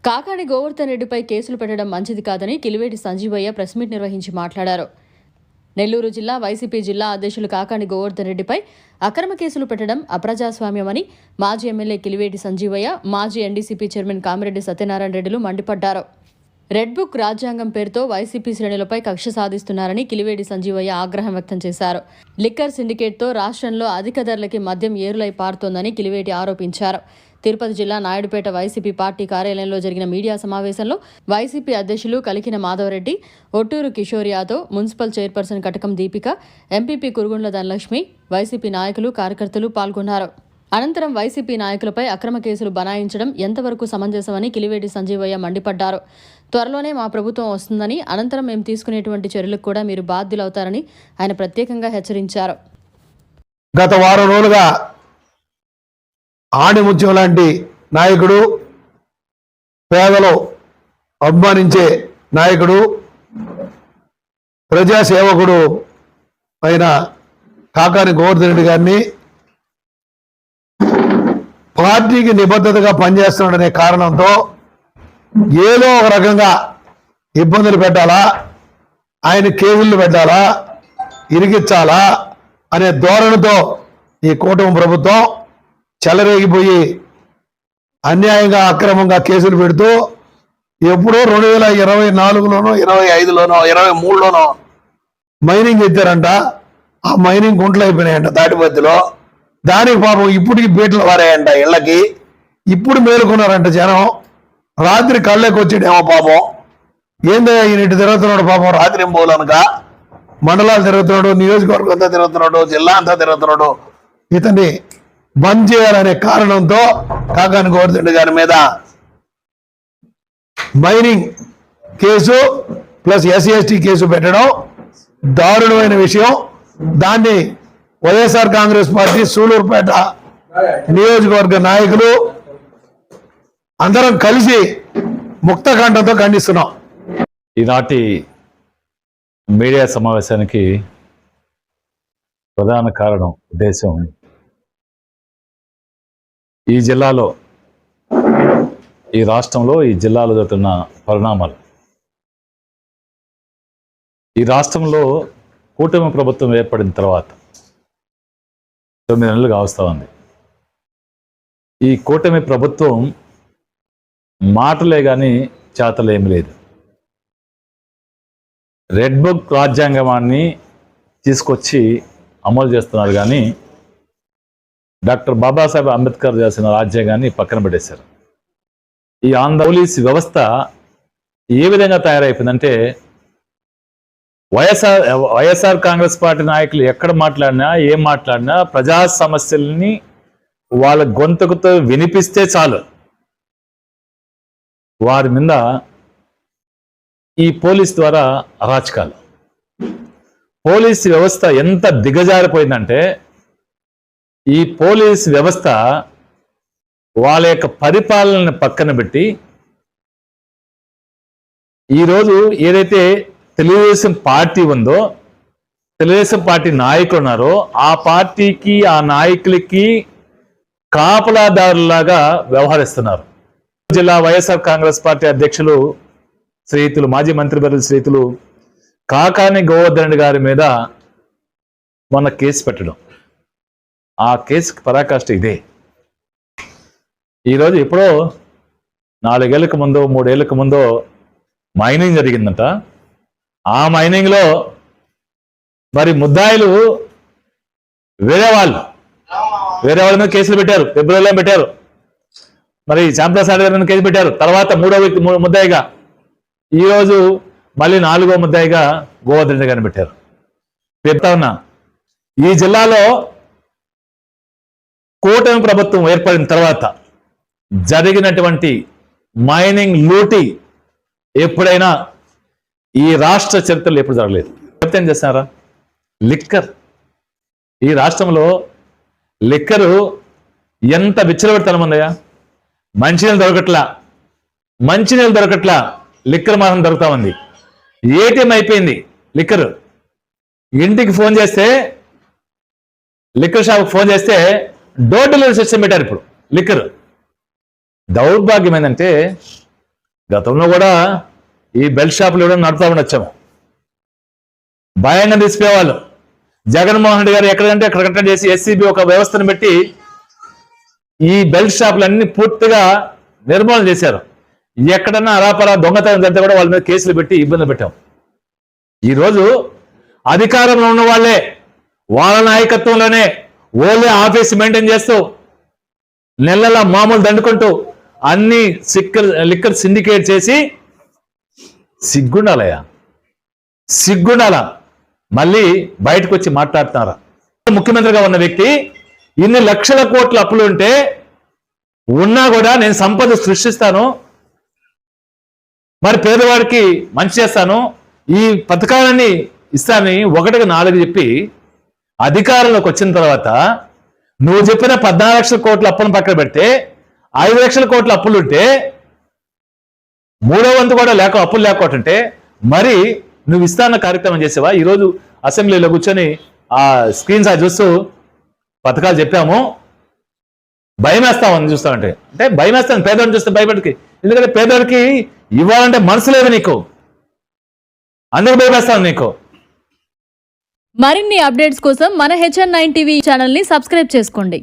కాకాని గోవర్ధన్ రెడ్డిపై కేసులు పెట్టడం మంచిది కాదని కిలివేటి సంజీవయ్య ప్రెస్ మీట్ నిర్వహించి మాట్లాడారు. నెల్లూరు జిల్లా వైసీపీ జిల్లా అధ్యక్షులు కాకాని గోవర్ధన్ రెడ్డిపై అక్రమ కేసులు పెట్టడం అప్రజాస్వామ్యమని మాజీ ఎమ్మెల్యే కిలివేటి సంజీవయ్య, మాజీ ఎన్డీసీపీ చైర్మన్ కామిరెడ్డి సత్యనారాయణ రెడ్డిలు మండిపడ్డారు. రెడ్ బుక్ రాజ్యాంగం పేరుతో వైసీపీ శ్రేణులపై కక్ష సాధిస్తున్నారని కిలివేటి సంజీవయ్య ఆగ్రహం వ్యక్తం చేశారు. లిక్కర్ సిండికేట్తో రాష్ట్రంలో అధిక ధరలకి మద్యం ఏరులై పారుతోందని కిలివేటి ఆరోపించారు. తిరుపతి జిల్లా నాయుడుపేట వైసీపీ పార్టీ కార్యాలయంలో జరిగిన మీడియా సమావేశంలో వైసీపీ అధ్యక్షులు కలికిన మాధవరెడ్డి, ఒట్టూరు కిషోర్ యాదవ్, మున్సిపల్ చైర్పర్సన్ కటకం దీపిక, ఎంపీపీ కురుగుండ్ల ధనలక్ష్మి, వైసీపీ నాయకులు, కార్యకర్తలు పాల్గొన్నారు. అనంతరం వైసీపీ నాయకులపై అక్రమ కేసులు బనాయించడం ఎంతవరకు సమంజసమని కిలివేటి సంజీవయ్య మండిపడ్డారు. త్వరలోనే మా ప్రభుత్వం వస్తుందని, అనంతరం మేము తీసుకునేటువంటి చర్యలకు కూడా మీరు బాధ్యులవుతారని ఆయన ప్రత్యేకంగా హెచ్చరించారు. గత వారం రోజులుగా ఆణిముత్యం లాంటి నాయకుడు, పేదలు అభిమానించే నాయకుడు, ప్రజాసేవకుడు అయిన కాకాని గోవర్ధన్ రెడ్డి గారిని పార్టీకి నిబద్ధతగా పనిచేస్తున్నాడనే కారణంతో ఏదో ఒక రకంగా ఇబ్బందులు పెట్టాలా, ఆయన కేసులు పెట్టాలా, ఇరికించాలా అనే ధోరణితో ఈ కూటమి ప్రభుత్వం చెలరేగిపోయి అన్యాయంగా అక్రమంగా కేసులు పెడుతూ ఎప్పుడో 2024లోనో 25లోనో 23లోనో మైనింగ్ ఎత్తారంట. ఆ మైనింగ్ గుంటలు అయిపోయినాయంట తాటిపత్తిలో. దానికి పాపం ఇప్పటికి బీటలు వారాయంట ఇళ్ళకి. ఇప్పుడు మేలుకున్నారంట జనం. రాత్రి కళ్ళకి వచ్చాడేమో పాపం. ఏందయ్యా ఈయన ఇటు తిరుగుతున్నాడు పాపం, రాత్రి ఏం పోలనక మండలాలు తిరుగుతున్నాడు, నియోజకవర్గం అంతా తిరుగుతున్నాడు, జిల్లా అంతా తిరుగుతున్నాడు. ఇతన్ని బంద్ చేయాలనే కారణంతో కాకాని గోవర్ధన్ రెడ్డి గారి మీద mining case plus SC/ST case పెట్టడం దారుణమైన విషయం. దాన్ని వైఎస్ఆర్ కాంగ్రెస్ పార్టీ సూలూరుపేట నియోజకవర్గ నాయకులు అందరం కలిసి ముక్తకంఠంతో ఖండిస్తున్నాం. ఈనాటి మీడియా సమావేశానికి ప్రధాన కారణం, ఉద్దేశం ఈ జిల్లాలో, ఈ రాష్ట్రంలో, ఈ జిల్లాలో జరుగుతున్న పరిణామాలు. ఈ రాష్ట్రంలో కూటమి ప్రభుత్వం ఏర్పడిన తర్వాత 9 నెలలు కావస్తా ఉంది. ఈ కూటమి ప్రభుత్వం మాటలే కానీ చేతలు ఏమి లేదు. రెడ్ బుక్ రాజ్యాంగాన్ని తీసుకొచ్చి అమలు చేస్తున్నారు కానీ డాక్టర్ బాబాసాహెబ్ అంబేద్కర్ చేసిన రాజ్యాంగాన్ని పక్కన పెట్టేశారు. ఈ ఆంధ్ర పోలీస్ వ్యవస్థ ఏ విధంగా తయారైపోయిందంటే వైఎస్ఆర్ కాంగ్రెస్ పార్టీ నాయకులు ఎక్కడ మాట్లాడినా, ఏం మాట్లాడినా ప్రజా సమస్యల్ని వాళ్ళ గొంతుకుతో వినిపిస్తే చాలు వారి మీద ఈ పోలీస్ ద్వారా అరాచకాలు. పోలీస్ వ్యవస్థ ఎంత దిగజారిపోయిందంటే ఈ పోలీస్ వ్యవస్థ వాళ్ళ యొక్క పరిపాలనని పక్కన పెట్టి ఈరోజు ఏదైతే తెలుగుదేశం పార్టీ ఉందో, తెలుగుదేశం పార్టీ నాయకులు ఉన్నారో ఆ పార్టీకి, ఆ నాయకులకి కాపలాదారులాగా వ్యవహరిస్తున్నారు. జిల్లా వైఎస్ఆర్ కాంగ్రెస్ పార్టీ అధ్యక్షులు శ్రీయుతులు, మాజీ మంత్రివర్యులు శ్రీయుతులు కాకాని గోవర్ధన్ రెడ్డి గారి మీద మొన్న కేసు పెట్టడం, ఆ కేసుకి పరాకాష్ట ఇదే. ఈరోజు ఎప్పుడో 4 ఏళ్ళకు ముందో 3 ఏళ్ళకు ముందో మైనింగ్ జరిగిందంట. ఆ మైనింగ్లో మరి ముద్దాయిలు వేరే వాళ్ళ మీద కేసులు పెట్టారు. ఫిబ్రవరిలో పెట్టారు. మరి శ్యాంప్రసాద్ గారి మీద కేసు పెట్టారు. తర్వాత 3వ వ్యక్తి ముద్దాయిగా, ఈరోజు మళ్ళీ 4వ ముద్దాయిగా గోవర్ధన్ రెడ్డి గారిని పెట్టారు. చెప్తా ఉన్నా, ఈ జిల్లాలో కూటమి ప్రభుత్వం ఏర్పడిన తర్వాత జరిగినటువంటి మైనింగ్ లూటీ ఎప్పుడైనా ఈ రాష్ట్ర చరిత్రలో ఎప్పుడు జరగలేదు. ఏం చేస్తున్నారా? లిక్కర్, ఈ రాష్ట్రంలో లిక్కరు ఎంత విచ్చలబెడతనం ఉందయ్యా. మంచినీళ్ళు దొరకట్లా, లిక్కర్ మాత్రం దొరుకుతా ఉంది. ఏటీఎం అయిపోయింది లిక్కర్. ఇంటికి ఫోన్ చేస్తే, లిక్కర్ షాప్కి ఫోన్ చేస్తే డోర్ డెలివరీ సిస్టమ్ పెట్టారు ఇప్పుడు లిక్కర్. దౌర్భాగ్యం ఏంటంటే గతంలో కూడా ఈ బెల్ట్ షాపులు ఇవ్వడం నడుపుతా ఉండొచ్చాము. భయంగా తీసిపోయేవాళ్ళు. జగన్మోహన్ రెడ్డి గారు ఎక్కడంటే అక్కడ కట్టడి చేసి ఎస్సీబీ ఒక వ్యవస్థను పెట్టి ఈ బెల్ట్ షాపులన్నీ పూర్తిగా నిర్మూలన చేశారు. ఎక్కడన్నా అరాపరా దొంగతనం జరిగితే కూడా వాళ్ళ మీద కేసులు పెట్టి ఇబ్బంది పెట్టాం. ఈరోజు అధికారంలో ఉన్న వాళ్ళే వాళ్ళ నాయకత్వంలోనే ఓన్లీ ఆఫీస్ మెయింటైన్ చేస్తూ నెలల మామూలు దండుకుంటూ అన్ని లిక్కర్ సిండికేట్ చేసి సిగ్గుండాలయ్యా, సిగ్గుండాలా మళ్ళీ బయటకు వచ్చి మాట్లాడుతున్నారా? ముఖ్యమంత్రిగా ఉన్న వ్యక్తి ఇన్ని లక్షల కోట్ల అప్పులు ఉంటే ఉన్నా కూడా నేను సంపద సృష్టిస్తాను, మరి పేదవాడికి మంచి చేస్తాను, ఈ పథకాలన్నీ ఇస్తానని 1కి 4 చెప్పి అధికారంలోకి వచ్చిన తర్వాత నువ్వు చెప్పిన 14 లక్షల కోట్ల అప్పులను పక్కన పెడితే 5 లక్షల కోట్ల అప్పులుంటే 3వ వంతు కూడా అప్పులు లేకపోతుంటే మరి నువ్వు ఇస్తాన్న కార్యక్రమం చేసావా? ఈరోజు అసెంబ్లీలో కూర్చొని ఆ స్క్రీన్స్ చూస్తూ పథకాలు చెప్పాము, భయం వేస్తామని చూస్తామంటే అంటే భయం వేస్తాను. పేదవాడిని చూస్తే భయపడికి, ఎందుకంటే పేదవాడికి ఇవ్వాలంటే మనసు లేదు నీకు, అందుకు భయపేస్తాను నీకు. మరిన్ని అప్డేట్స్ కోసం మన HN9 టీవీ ఛానల్ని సబ్స్క్రైబ్ చేసుకోండి.